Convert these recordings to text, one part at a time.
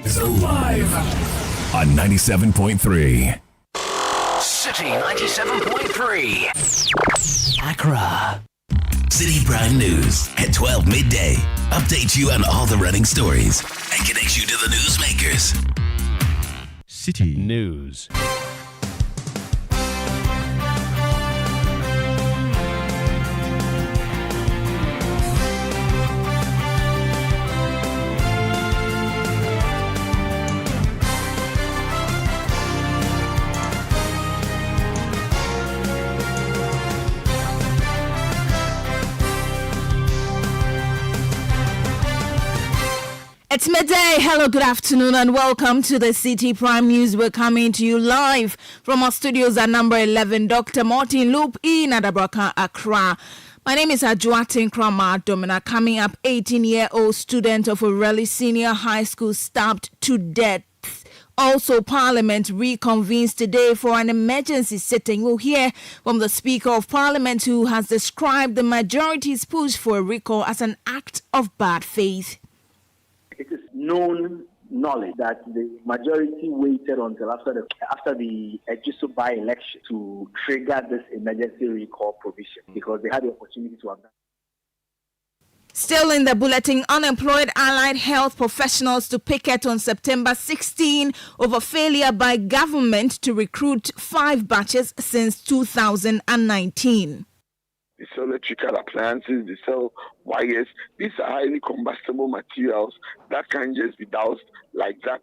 So live on 97.3. Citi 97.3. Accra. Citi Prime News at 12 midday. Update you on all the running stories and connect you to the newsmakers. Citi News. It's midday. Hello, good afternoon, and welcome to the Citi Prime News. We're coming to you live from our studios at number 11, Dr. Martin Loop in Adabraka, Accra. My name is Ajuatin Krama Domina. Coming up, 18-year-old student of Oreli Senior High School stabbed to death. Also, Parliament reconvenes today for an emergency sitting. We'll hear from the Speaker of Parliament, who has described the majority's push for a recall as an act of bad faith. It is known knowledge that the majority waited until after the Ejisu by-election to trigger this emergency recall provision because they had the opportunity to have that. Still in the bulletin, unemployed allied health professionals to picket on September 16 over failure by government to recruit 5 batches since 2019. They sell electrical appliances, they sell wires. These are highly combustible materials that can't just be doused like that.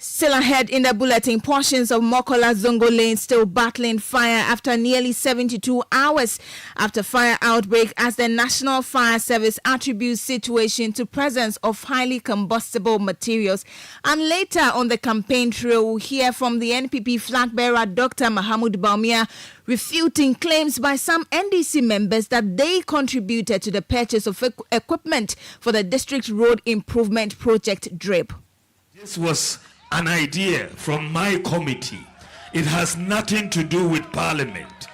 Still ahead in the bulletin, portions of Mokola Zongo Lane still battling fire after nearly 72 hours after fire outbreak, as the National Fire Service attributes situation to presence of highly combustible materials. And later on the campaign trail, we'll hear from the NPP flag bearer Dr. Mahamudu Bawumia refuting claims by some NDC members that they contributed to the purchase of equipment for the district road improvement project DRIP. This was an idea from my committee. It has nothing to do with Parliament.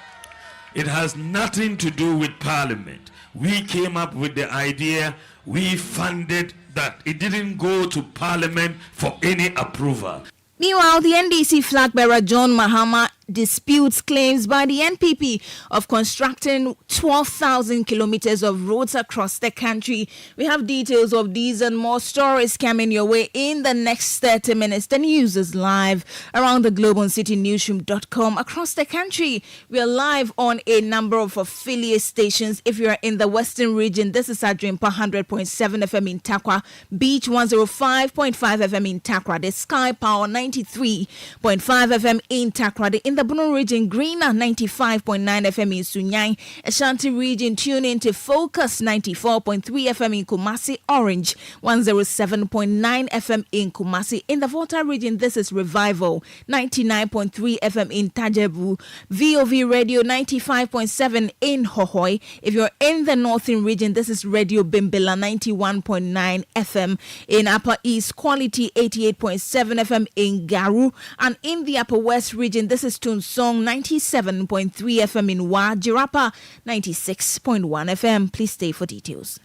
It has nothing to do with Parliament. We came up with the idea, we funded that. It didn't go to Parliament for any approval. Meanwhile, the NDC flag bearer John Mahama disputes claims by the NPP of constructing 12,000 kilometers of roads across the country. We have details of these and more stories coming your way in the next 30 minutes. The news is live around the globe on citinewsroom.com. Across the country, we are live on a number of affiliate stations. If you are in the Western region, this is Adrimpa 100.7 FM in Takwa, Beach 105.5 FM in Takra, the Sky Power 93.5 FM in Takra, in the Bono region, Greener 95.9 FM in Sunyang, Ashanti region, tune in to Focus 94.3 FM in Kumasi, Orange 107.9 FM in Kumasi. In the Volta region, this is Revival 99.3 FM in Tajebu, VOV Radio 95.7 in Hohoi. If you're in the Northern region, this is Radio Bimbila 91.9 FM in Upper East, Quality 88.7 FM in Garu, and in the Upper West region, this is Song 97.3 FM in Wa, Jirapa 96.1 FM. Please stay for details.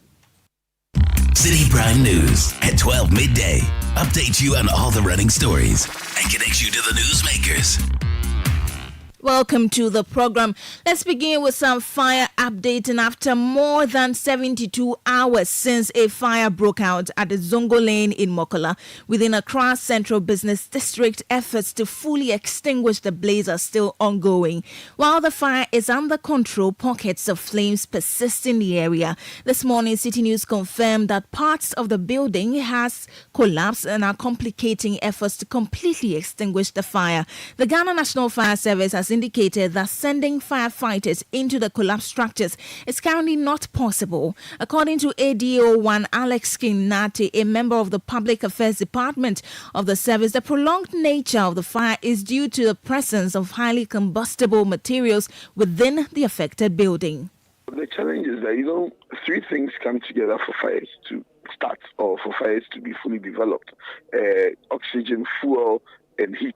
Citi Prime News at 12 midday. Update you on all the running stories and connect you to the newsmakers. Welcome to the program. Let's begin with some fire updates. And after more than 72 hours since a fire broke out at the Zongo Lane in Mokola within Accra Central Business District, efforts to fully extinguish the blaze are still ongoing. While the fire is under control, pockets of flames persist in the area. This morning, Citi News confirmed that parts of the building has collapsed and are complicating efforts to completely extinguish the fire. The Ghana National Fire Service has indicated that sending firefighters into the collapsed structures is currently not possible. According to ADO1 Alex Kinati, a member of the Public Affairs Department of the service, the prolonged nature of the fire is due to the presence of highly combustible materials within the affected building. The challenge is that, 3 things come together for fires to start or for fires to be fully developed. Oxygen, fuel, and heat.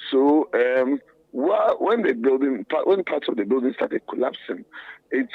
So, What when parts of the building started collapsing, it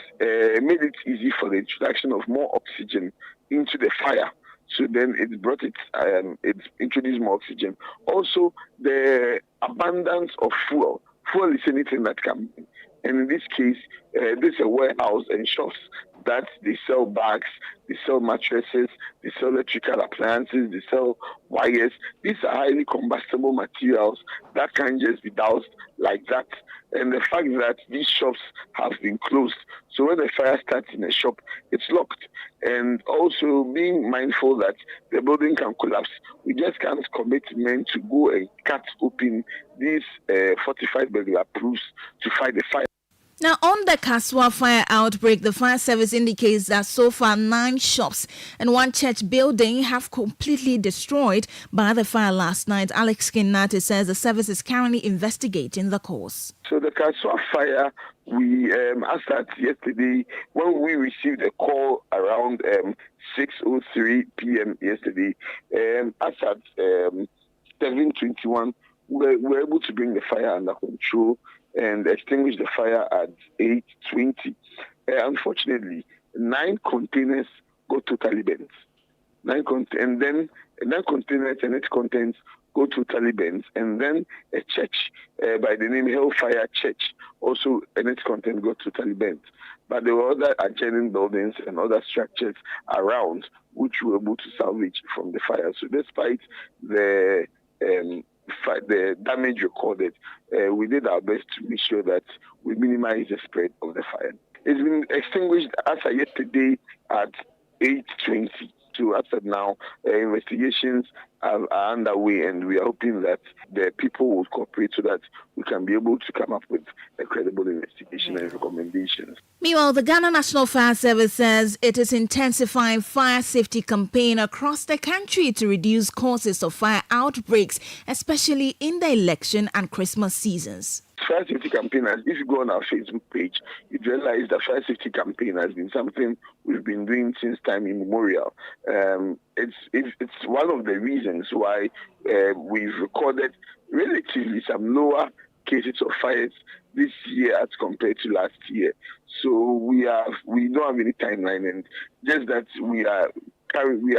made it easy for the introduction of more oxygen into the fire. So then it introduced more oxygen. Also, the abundance of fuel. Fuel is anything that can be. And in this case, this is a warehouse and shops that they sell bags, they sell mattresses, they sell electrical appliances, they sell wires. These are highly combustible materials that can't just be doused like that. And the fact that these shops have been closed, so when the fire starts in a shop, it's locked. And also being mindful that the building can collapse, we just can't commit men to go and cut open these fortified burglar proofs to fight the fire. Now, on the Kaswa fire outbreak, the fire service indicates that so far 9 shops and 1 church building have completely destroyed by the fire last night. Alex Kinnati says the service is currently investigating the cause. So the Kaswa fire, we asked that yesterday when we received a call around 6:03 p.m. yesterday. As at 7:21, we were able to bring the fire under control and extinguish the fire at 8:20. Unfortunately, 9 containers got totally burnt. 9 containers and its contents got totally burnt. And then a church by the name Hellfire Church also and its content got totally burnt. But there were other adjoining buildings and other structures around which we were able to salvage from the fire. So despite the damage recorded, we did our best to make sure that we minimize the spread of the fire. It's been extinguished as of yesterday at 8:20. So as of now, investigations are underway, and we are hoping that the people will cooperate so that we can be able to come up with a credible investigation and recommendations. Meanwhile, the Ghana National Fire Service says it is intensifying fire safety campaign across the country to reduce causes of fire outbreaks, especially in the election and Christmas seasons. Fire safety campaign, if you go on our Facebook page, you realize that fire safety campaign has been something we've been doing since time immemorial. It's one of the reasons why we've recorded relatively some lower cases of fires this year as compared to last year. So we don't have any timeline, and just that we are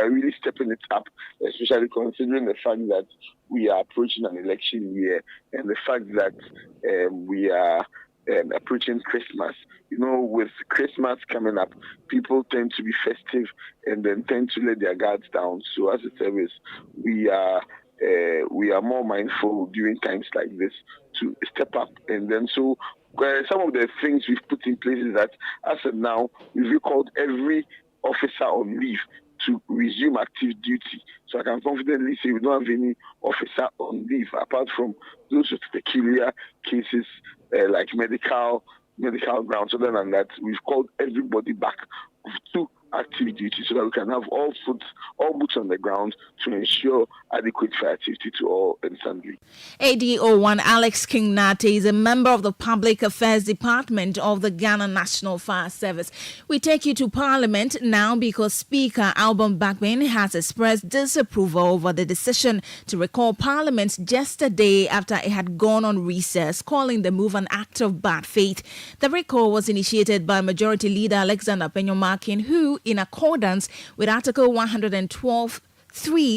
really stepping it up, especially considering the fact that we are approaching an election year and the fact that we are approaching Christmas. You know, with Christmas coming up, people tend to be festive and then tend to let their guards down. So as a service, we are more mindful during times like this to step up. And then so some of the things we've put in place is that as of now, we've recalled every officer on leave to resume active duty. So I can confidently say we don't have any officer on leave apart from those with peculiar cases like medical grounds. Other than that, we've called everybody back to active duty so that we can have all boots on the ground to ensure adequate fire safety to all and sundry. ADO1 Alex Kinnati is a member of the Public Affairs Department of the Ghana National Fire Service. We take you to Parliament now because Speaker Alban Bagbin has expressed disapproval over the decision to recall Parliament just a day after it had gone on recess, calling the move an act of bad faith. The recall was initiated by Majority Leader Alexander Peñomakin, who, in accordance with Article 112(3)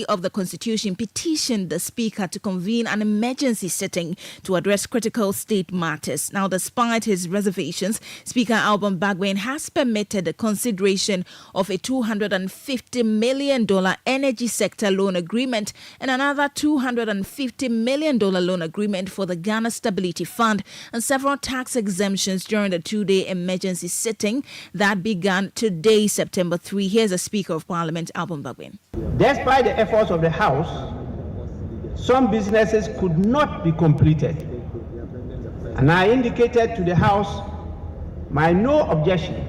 of the Constitution, petitioned the Speaker to convene an emergency sitting to address critical state matters. Now, despite his reservations, Speaker Alban Bagbin has permitted the consideration of a $250 million energy sector loan agreement and another $250 million loan agreement for the Ghana Stability Fund and several tax exemptions during the 2-day emergency sitting that began today, September 3. Here's the Speaker of Parliament, Alban Bagbin. Despite the efforts of the House, some businesses could not be completed. And I indicated to the House my no objection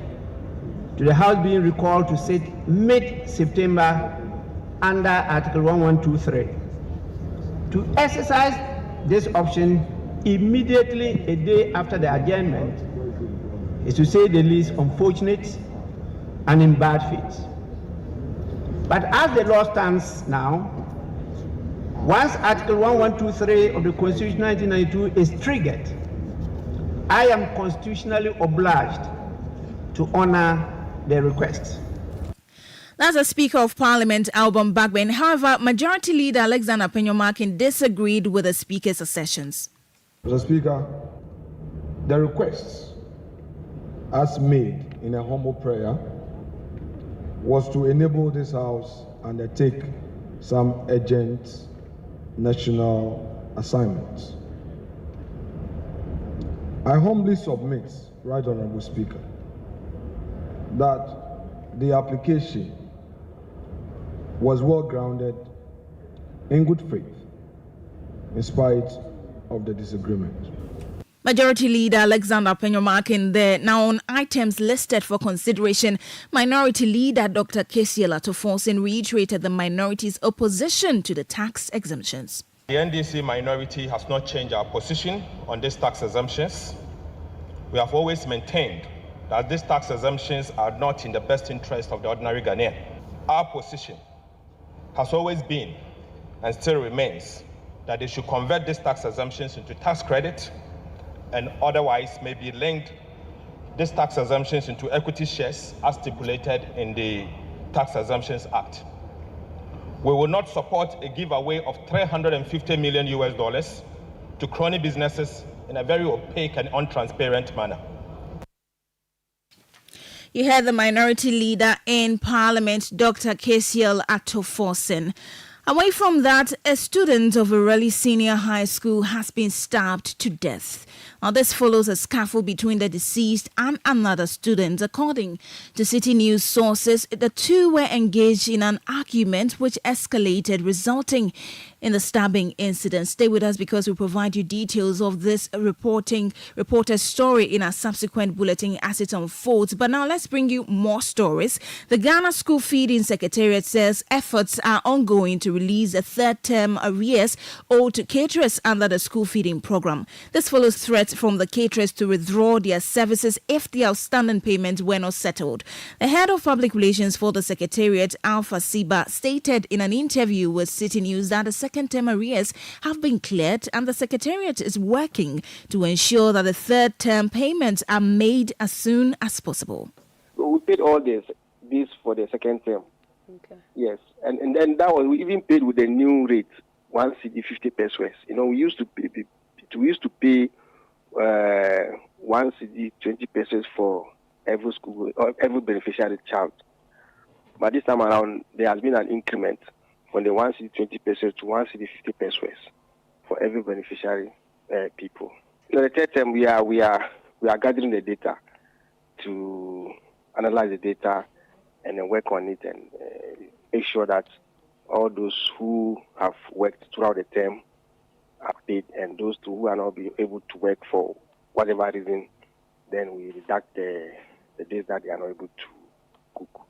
to the House being recalled to sit mid-September under Article 1123. To exercise this option immediately a day after the adjournment is, to say the least, unfortunate and in bad faith. But as the law stands now, once Article 1123 of the Constitution 1992 is triggered, I am constitutionally obliged to honor their request. That's the Speaker of Parliament, Alban Bagbin. However, Majority Leader Alexander Penyomakin disagreed with the Speaker's assertions. Mr. Speaker, the request, as made in a humble prayer, was to enable this House undertake some urgent national assignments. I humbly submit, Right Honourable Speaker, that the application was well grounded in good faith, in spite of the disagreement. Majority Leader Alexander Penyomakin there. Now on items listed for consideration, Minority Leader Dr. Kesiel Atoforsen reiterated the minority's opposition to the tax exemptions. The NDC minority has not changed our position on these tax exemptions. We have always maintained that these tax exemptions are not in the best interest of the ordinary Ghanaian. Our position has always been and still remains that they should convert these tax exemptions into tax credit and otherwise maybe linked these tax exemptions into equity shares as stipulated in the Tax Exemptions Act. We will not support a giveaway of $350 million to crony businesses in a very opaque and untransparent manner. You heard the Minority Leader in Parliament, Dr. Kesiel Atoforsen. Away from that, a student of Ureli Senior High School has been stabbed to death. Now, this follows a scuffle between the deceased and another student. According to Citi News sources, the two were engaged in an argument which escalated, resulting in the stabbing incident. Stay with us because we provide you details of this reporter's story in a subsequent bulletin as it unfolds. But now let's bring you more stories. The Ghana School Feeding Secretariat says efforts are ongoing to release a third-term arrears owed to caterers under the school feeding program. This follows threats from the caterers to withdraw their services if the outstanding payments were not settled. The head of public relations for the Secretariat, Alpha Siba, stated in an interview with Citi News that the second-term arrears have been cleared and the Secretariat is working to ensure that the third-term payments are made as soon as possible. We paid all this for the second term. Okay. Yes, and then that one we even paid with the new rate, 1 cedi 50 pesos. You know, we used to pay 1 cedi 20 pesos for every school or every beneficiary child. But this time around, there has been an increment from the 1 cedi 20 pesos to 1 cedi 50 pesos for every beneficiary people. So the third term, we are gathering the data to analyze the data and then work on it and make sure that all those who have worked throughout the term are paid, and those who are not be able to work for whatever reason, then we deduct the days that they are not able to cook.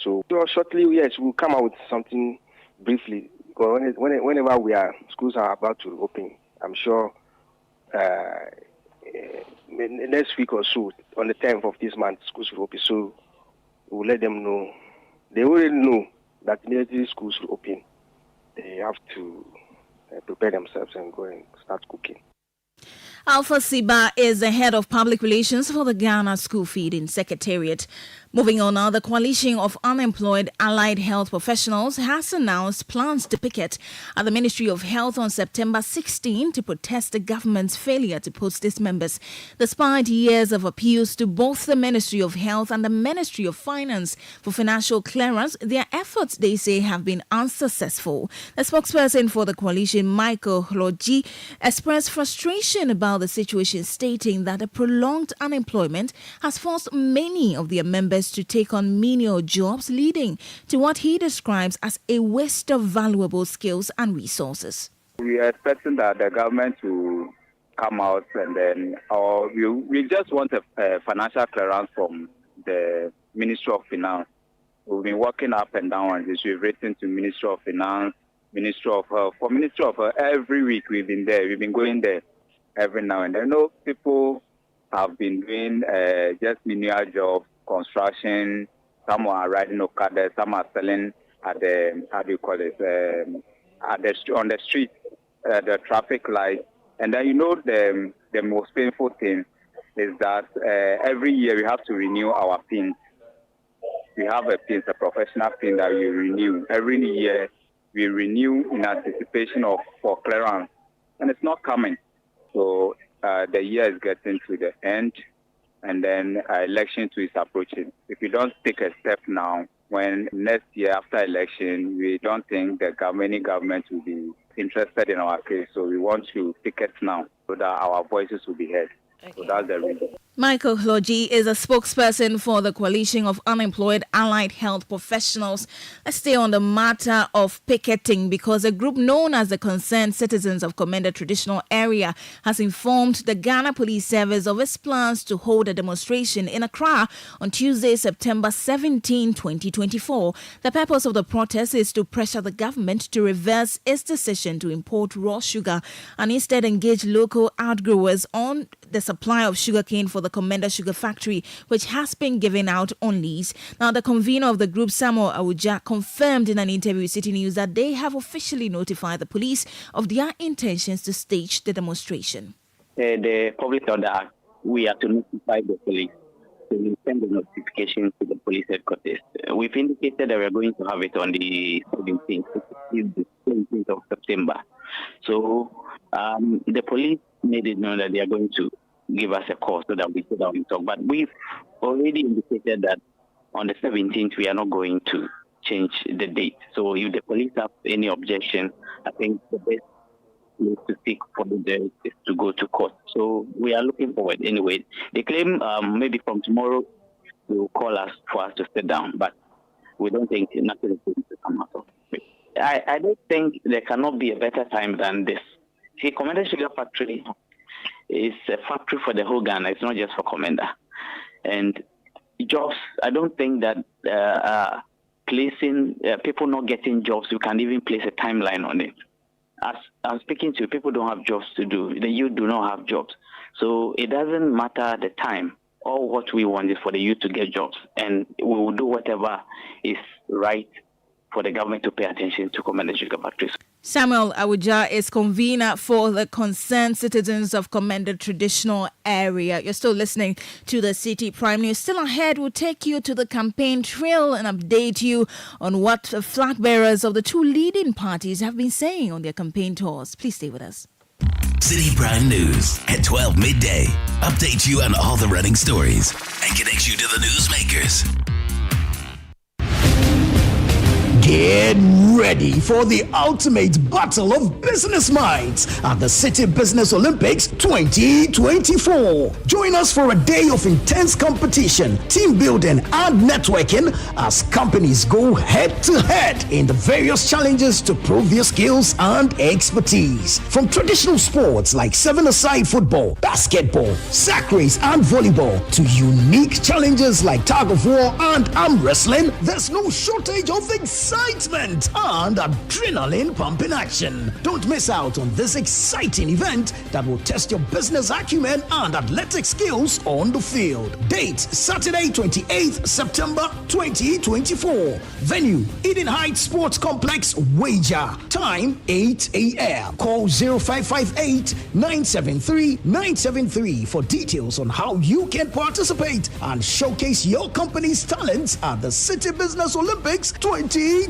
So shortly, yes, we'll come out with something briefly. Because whenever schools are about to open, I'm sure next week or so, on the 10th of this month, schools will open. So we'll let them know. They already know that immediately schools will open. They have to prepare themselves and go and start cooking. Alpha Siba is the head of public relations for the Ghana School Feeding Secretariat. Moving on now, the Coalition of Unemployed Allied Health Professionals has announced plans to picket at the Ministry of Health on September 16 to protest the government's failure to post its members. Despite years of appeals to both the Ministry of Health and the Ministry of Finance for financial clearance, their efforts, they say, have been unsuccessful. The spokesperson for the coalition, Michael Hloji, expressed frustration about the situation, stating that the prolonged unemployment has forced many of their members to take on menial jobs, leading to what he describes as a waste of valuable skills and resources. We are expecting that the government will come out and then, or we just want a financial clearance from the Ministry of Finance. We've been working up and down on this. We've written to Ministry of Finance, Ministry of Health. For Ministry of Health, every week we've been there. We've been going there every now and then. I know people have been doing just menial jobs, construction. Some are riding Okada, some are selling at the on the street, the traffic light. And then the most painful thing is that every year we have to renew our pins. We have a pin, a professional pin that we renew. Every year we renew in anticipation for clearance. And it's not coming. So the year is getting to the end, and then election too is approaching. If we don't take a step now, when next year after election, we don't think any government will be interested in our case. So we want to take it now so that our voices will be heard. Okay. So that's the reason. Michael Hloji is a spokesperson for the Coalition of Unemployed Allied Health Professionals. Let's stay on the matter of picketing because a group known as the Concerned Citizens of Commander Traditional Area has informed the Ghana Police Service of its plans to hold a demonstration in Accra on Tuesday, September 17, 2024. The purpose of the protest is to pressure the government to reverse its decision to import raw sugar and instead engage local outgrowers on the supply of sugarcane for the Commander Sugar Factory, which has been given out on lease. Now, the convener of the group, Samuel Awuja, confirmed in an interview with Citi News that they have officially notified the police of their intentions to stage the demonstration. The public order, we are to notify the police. So we send the notification to the police headquarters. We've indicated that we are going to have it on the 17th, the 17th of September. So the police made it known that they are going to give us a call so that we sit down and talk. But we've already indicated that on the 17th, we are not going to change the date. So if the police have any objection, I think the best place to seek for the day is to go to court. So we are looking forward anyway. They claim maybe from tomorrow they will call us for us to sit down, but we don't think nothing is going to come out of it. I don't think there cannot be a better time than this. See, Commander Sugar Factory is a factory for the whole Ghana. It's not just for Commander. And jobs, I don't think that placing people not getting jobs, you can even place a timeline on it. As I'm speaking to you, people don't have jobs to do. The youth do not have jobs. So it doesn't matter the time. All what we want is for the youth to get jobs. And we will do whatever is right for the government to pay attention to Commander Sugar Factories. Samuel Awuja is convener for the Concerned Citizens of Commander Traditional Area. You're still listening to the Citi Prime News. Still ahead, we'll take you to the campaign trail and update you on what the flag bearers of the two leading parties have been saying on their campaign tours. Please stay with us. Citi Prime News at 12 midday. Update you on all the running stories and connect you to the newsmakers. Get ready for the ultimate battle of business minds at the Citi Business Olympics 2024. Join us for a day of intense competition, team building, and networking as companies go head to head in the various challenges to prove their skills and expertise. From traditional sports like seven-a-side football, basketball, sack race, and volleyball to unique challenges like tug of war and arm wrestling, there's no shortage of excitement and adrenaline pumping action. Don't miss out on this exciting event that will test your business acumen and athletic skills on the field. Date Saturday 28th September 2024. Venue Eden Heights Sports Complex, Wager. Time 8 a.m. Call 0558-973-973 for details on how you can participate and showcase your company's talents at the Citi Business Olympics 2024.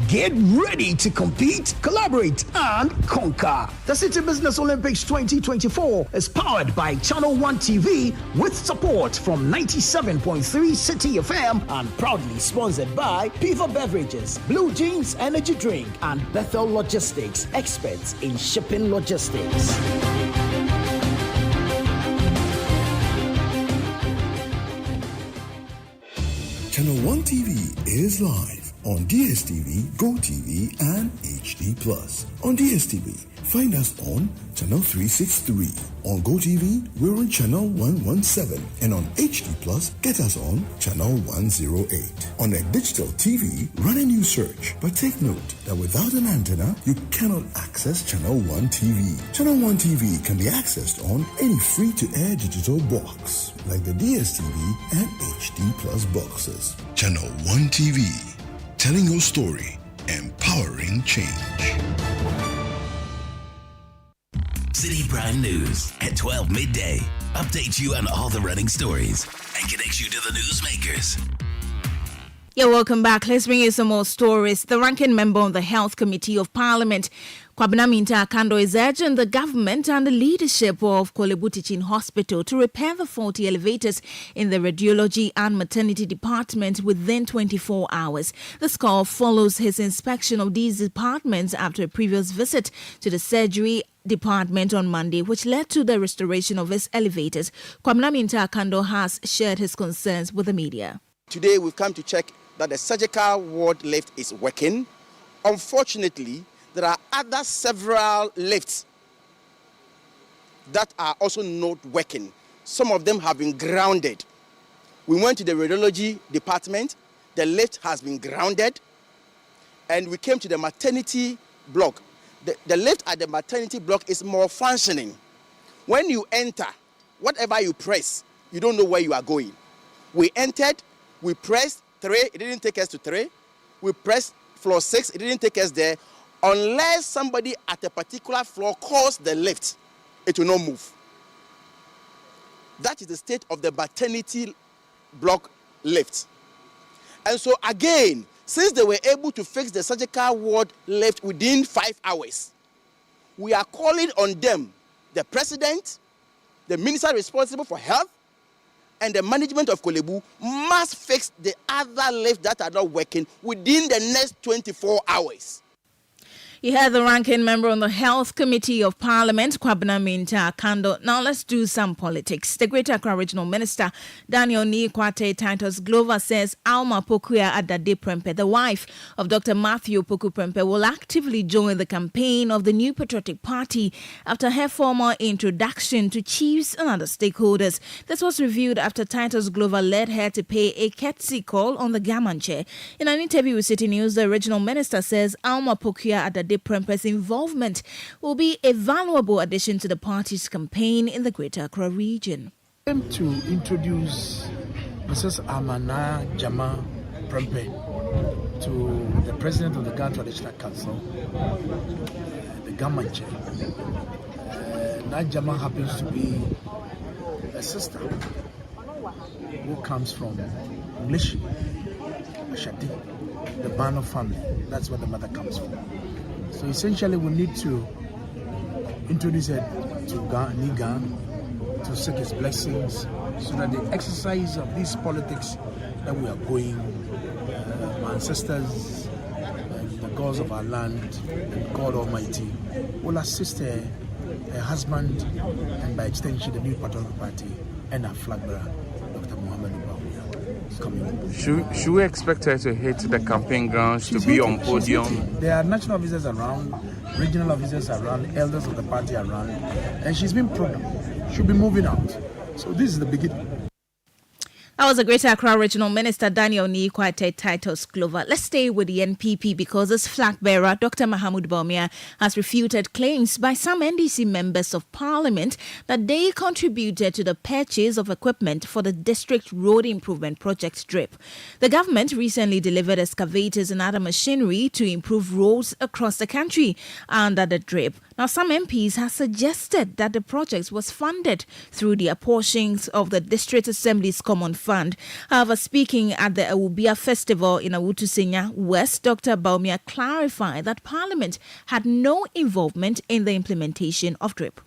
Get ready to compete, collaborate, and conquer. The Citi Business Olympics 2024 is powered by Channel 1 TV with support from 97.3 Citi FM and proudly sponsored by Piva Beverages, Blue Jeans Energy Drink, and Bethel Logistics, experts in shipping logistics. Channel 1 TV is live on DSTV, GoTV, and HD+. On DSTV, find us on Channel 363. On GoTV, we're on Channel 117. And on HD+, get us on Channel 108. On a digital TV, run a new search. But take note that without an antenna, you cannot access Channel 1 TV. Channel 1 TV can be accessed on any free-to-air digital box, like the DSTV and HD+ boxes. Channel 1 TV, telling your story, empowering change. Citi Prime News at 12 midday. Update you on all the running stories and connects you to the newsmakers. Yeah, welcome back. Let's bring you some more stories. The ranking member on the Health Committee of Parliament, Kwabena Minta Akando, is urging the government and the leadership of Korle-Bu Teaching Hospital to repair the faulty elevators in the radiology and maternity department within 24 hours. The call follows his inspection of these departments after a previous visit to the surgery department on Monday, which led to the restoration of its elevators. Kwabena Minta Akando has shared his concerns with the media. Today we've come to check that the surgical ward lift is working. Unfortunately, there are other several lifts that are also not working. Some of them have been grounded. We went to the radiology department, the lift has been grounded, and we came to the maternity block. The lift at the maternity block is more functioning. When you enter, whatever you press, you don't know where you are going. We entered, we pressed 3, it didn't take us to 3. We pressed floor 6, it didn't take us there. Unless somebody at a particular floor calls the lift, it will not move. That is the state of the maternity block lift. And so again, since they were able to fix the surgical ward lift within 5 hours, we are calling on them, the president, the minister responsible for health, and the management of Korle-Bu must fix the other lifts that are not working within the next 24 hours. You heard the ranking member on the Health Committee of Parliament, Kwabena Minta Akando. Now let's do some politics. The Greater Accra Regional Minister, Daniel Kwate Titus Glover, says Alma Pokuya Adade Prempeh, the wife of Dr. Matthew Poku Prempeh, will actively join the campaign of the New Patriotic Party after her formal introduction to chiefs and other stakeholders. This was revealed after Titus Glover led her to pay a courtesy call on the Gammon chair. In an interview with Citi News, the regional minister says Alma Pokuya Adade Prempeh's involvement will be a valuable addition to the party's campaign in the Greater Accra region. To introduce Mrs. Amana Jama Prempeh to the president of the Ghana Traditional Council, the Gammon chair. Najama happens to be a sister who comes from English, Ashadi, the Bano family. That's where the mother comes from. So essentially we need to introduce her to Nigan to seek his blessings so that the exercise of these politics that we are going, my ancestors, the gods of our land, and God Almighty will assist her, her husband, and by extension the New Patriotic Party and our flag bearer, Dr. Muhammad coming. Should we expect her to hit the campaign grounds to be on podium? There are national officers around, regional officers around, elders of the party around, and she's been programmed. She'll be moving out. So this is the beginning. That was the Greater Accra Regional Minister Daniel Kwate Titus Glover. Let's stay with the NPP because this flag bearer, Dr. Mahamudu Bawumia, has refuted claims by some NDC members of Parliament that they contributed to the purchase of equipment for the District Road Improvement Project DRIP. The government recently delivered excavators and other machinery to improve roads across the country under the DRIP. Now, some MPs have suggested that the project was funded through the apportionings of the District Assembly's Common Fund. However, speaking at the Awubia Festival in Awutu-Senya West, Dr. Bawumia clarified that Parliament had no involvement in the implementation of DRIP.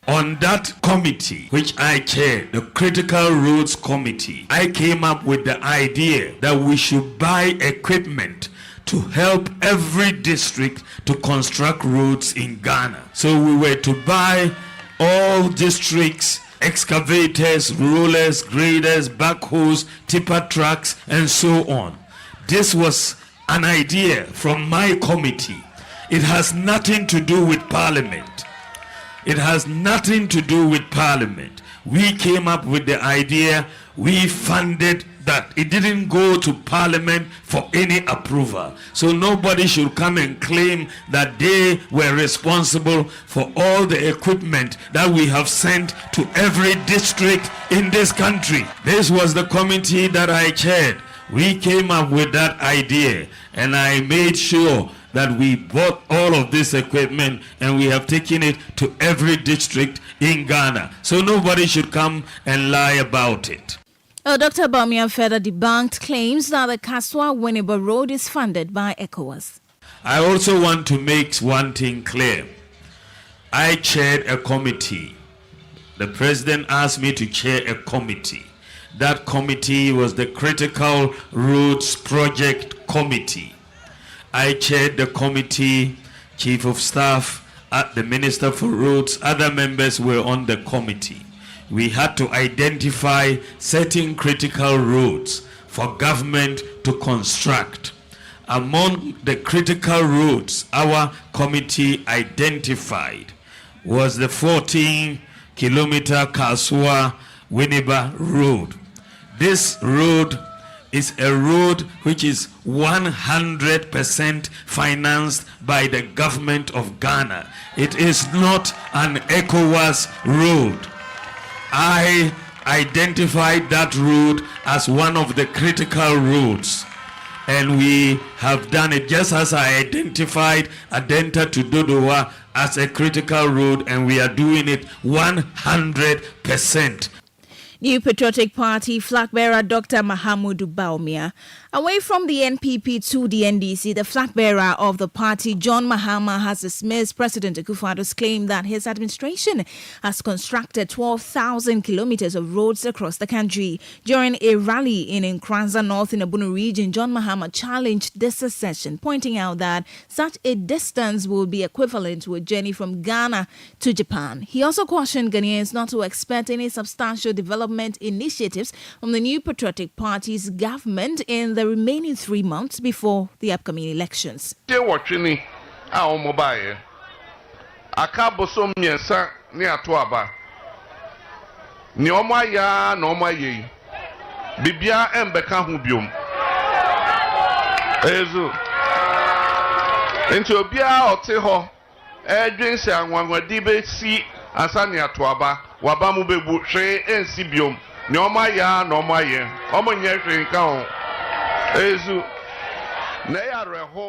On that committee, which I chair, the Critical Roads Committee, I came up with the idea that we should buy equipment to help every district to construct roads in Ghana. So we were to buy all districts excavators, rollers, graders, backhoes, tipper trucks, and so on. This was an idea from my committee. It has nothing to do with Parliament. It has nothing to do with Parliament. We came up with the idea, we funded that. It didn't go to Parliament for any approval. So nobody should come and claim that they were responsible for all the equipment that we have sent to every district in this country. This was the committee that I chaired. We came up with that idea, and I made sure that we bought all of this equipment and we have taken it to every district in Ghana. So nobody should come and lie about it. Dr. Bawumia further debunked claims that the Kaswa-Winneba Road is funded by ECOWAS. I also want to make one thing clear. I chaired a committee. The president asked me to chair a committee. That committee was the Critical Roads Project Committee. I chaired the committee, Chief of Staff, the Minister for Roads, other members were on the committee. We had to identify certain critical roads for government to construct. Among the critical roads our committee identified was the 14-kilometer Kaswa-Winneba Road. This road is a road which is 100% financed by the government of Ghana. It is not an ECOWAS road. I identified that road as one of the critical roads. And we have done it just as I identified Adenta to Dodowa as a critical road, and we are doing it 100%. New Patriotic Party flag bearer Dr. Mahamudu Bawumia. Away from the NPP to the NDC, the flag bearer of the party, John Mahama, has dismissed President Akufo-Addo's claim that his administration has constructed 12,000 kilometers of roads across the country. During a rally in Nkranza North in the Bunu region, John Mahama challenged this assertion, pointing out that such a distance will be equivalent to a journey from Ghana to Japan. He also cautioned Ghanaians not to expect any substantial development initiatives from the New Patriotic Party's government in the remaining 3 months before the upcoming elections.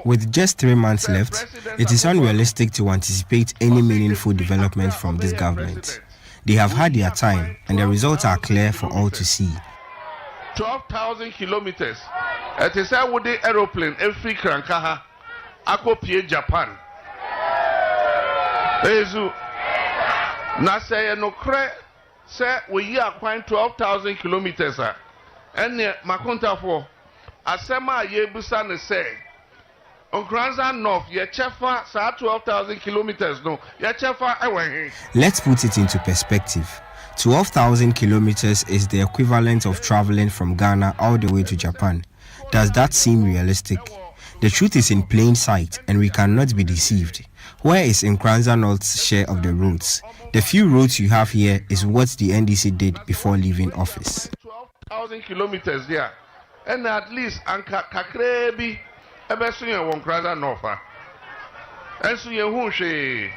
With just 3 months left, it is unrealistic to anticipate any meaningful development from this government. They have had their time, and the results are clear for all to see. 12,000 kilometers. It is a woody aeroplane every Krankaha, Akopie, Japan. Na say no cre say we are quite 12,000 kilometers, and Makonta for Asema Yebusa ne say Nkranza North ye chefa sa 12,000 kilometers no ye chefa ewe. Let's put it into perspective. 12,000 kilometers is the equivalent of traveling from Ghana all the way to Japan. Does that seem realistic? The truth is in plain sight, and we cannot be deceived. Where is Nkranza North's share of the roads? The few roads you have here is what the NDC did before leaving office. 12,000 kilometers there, and at least Anka Kakrebi Ebesuya Nkranza North. And so you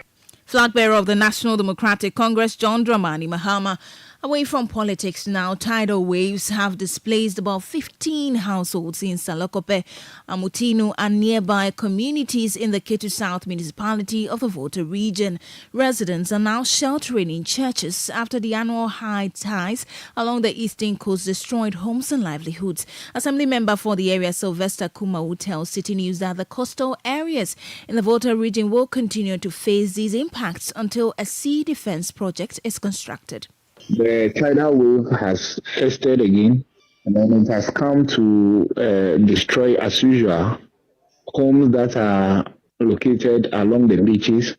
Flag bearer of the National Democratic Congress, John Dramani Mahama. Away from politics now, tidal waves have displaced about 15 households in Salokope, Amutinu, and nearby communities in the Ketu South municipality of the Volta region. Residents are now sheltering in churches after the annual high tides along the eastern coast destroyed homes and livelihoods. Assembly member for the area, Sylvester Kumau, tells City News that the coastal areas in the Volta region will continue to face these impacts until a sea defense project is constructed. The tidal wave has tested again, and then it has come to destroy, as usual, homes that are located along the beaches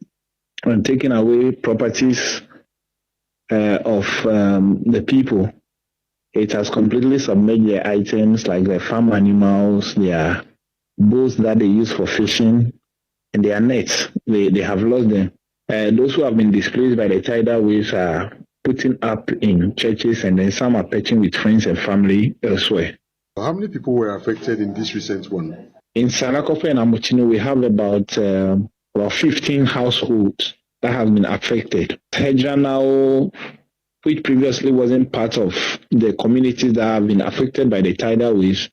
and taking away properties of the people. It has completely submerged their items like their farm animals, their boats that they use for fishing, and their nets. They have lost them. Those who have been displaced by the tidal waves are putting up in churches, and then some are patching with friends and family elsewhere. How many people were affected in this recent one? In Sanakope and Amutino, we have about 15 households that have been affected. Hedranao, which previously wasn't part of the communities that have been affected by the tidal waves,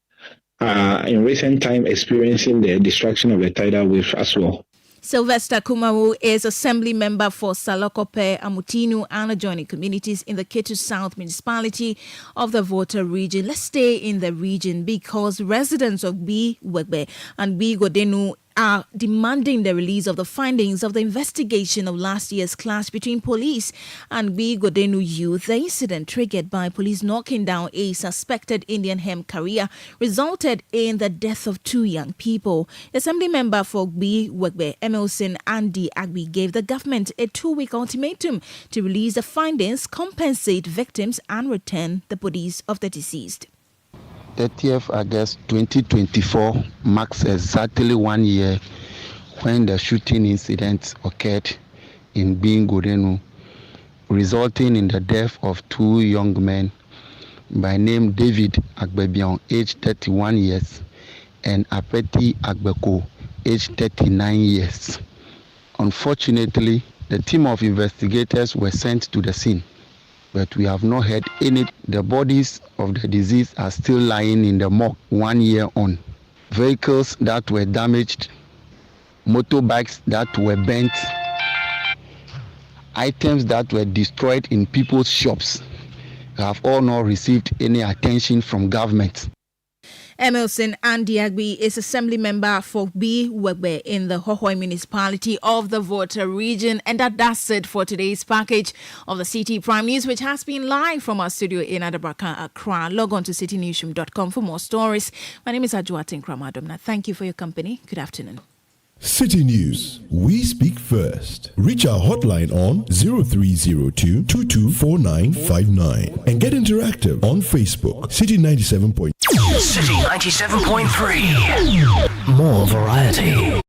are in recent time experiencing the destruction of the tidal wave as well. Sylvester Kumawu is Assembly Member for Salokope, Amutinu and adjoining communities in the Ketu South municipality of the Volta region. Let's stay in the region because residents of B. Wegbe and B. Godenu are demanding the release of the findings of the investigation of last year's clash between police and B. Godenu youth. The incident, triggered by police knocking down a suspected Indian hemp carrier, resulted in the death of 2 young people. Assembly Member for B. Wegbe, Emerson Andy Agbi, gave the government a 2-week ultimatum to release the findings, compensate victims and return the bodies of the deceased. 30th August 2024 marks exactly 1 year when the shooting incident occurred in Godenu, resulting in the death of 2 young men by name David Agbebion, aged 31 years, and Apeti Agbeko, aged 39 years. Unfortunately, the team of investigators were sent to the scene, but we have not heard any. The bodies of the deceased are still lying in the morgue 1 year on. Vehicles that were damaged, motorbikes that were bent, items that were destroyed in people's shops have all not received any attention from government. Emerson Andiagbi is Assembly Member for B. Wegbe in the Hohoi municipality of the Volta region. And that's it for today's package of the Citi Prime News, which has been live from our studio in Adabraka, Accra. Log on to citynewsroom.com for more stories. My name is Ajuatin Kramadomna. Thank you for your company. Good afternoon. City News. We speak first. Reach our hotline on 0302 224959 and get interactive on Facebook. City 97. City 97.3. More variety.